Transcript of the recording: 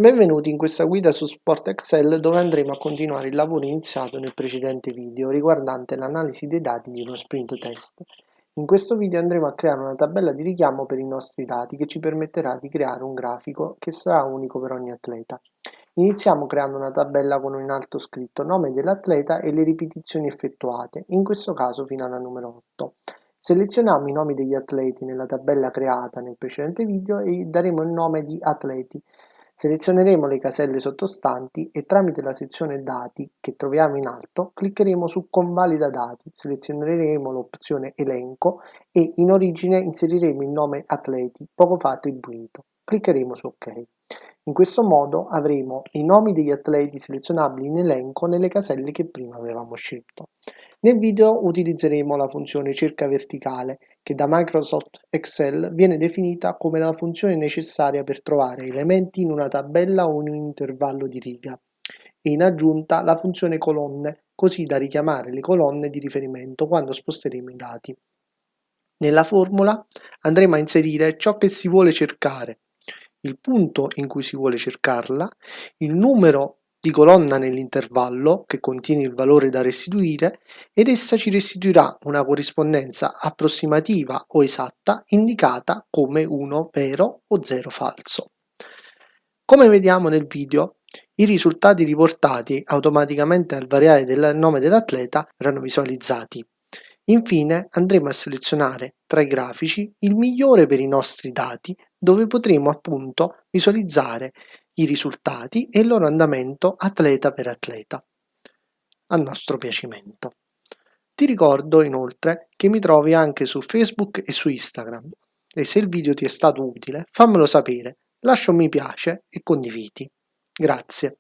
Benvenuti in questa guida su Sport Excel dove andremo a continuare il lavoro iniziato nel precedente video riguardante l'analisi dei dati di uno sprint test. In questo video andremo a creare una tabella di richiamo per i nostri dati che ci permetterà di creare un grafico che sarà unico per ogni atleta. Iniziamo creando una tabella con in alto scritto nome dell'atleta e le ripetizioni effettuate, in questo caso fino alla numero 8. Selezioniamo i nomi degli atleti nella tabella creata nel precedente video e daremo il nome di atleti. Selezioneremo le caselle sottostanti e tramite la sezione Dati che troviamo in alto cliccheremo su Convalida dati, selezioneremo l'opzione Elenco e in origine inseriremo il nome Atleti poco fa attribuito. Cliccheremo su OK. In questo modo avremo i nomi degli atleti selezionabili in elenco nelle caselle che prima avevamo scelto. Nel video utilizzeremo la funzione cerca verticale che da Microsoft Excel viene definita come la funzione necessaria per trovare elementi in una tabella o in un intervallo di riga e in aggiunta la funzione colonne così da richiamare le colonne di riferimento quando sposteremo i dati. Nella formula andremo a inserire ciò che si vuole cercare, il punto in cui si vuole cercarla, il numero di colonna nell'intervallo che contiene il valore da restituire ed essa ci restituirà una corrispondenza approssimativa o esatta indicata come 1 vero o 0 falso. Come vediamo nel video, i risultati riportati automaticamente al variare del nome dell'atleta verranno visualizzati. Infine andremo a selezionare tra i grafici il migliore per i nostri dati dove potremo appunto visualizzare i risultati e il loro andamento atleta per atleta a nostro piacimento. Ti ricordo inoltre che mi trovi anche su Facebook e su Instagram e se il video ti è stato utile fammelo sapere, lascia un mi piace e condividi. Grazie.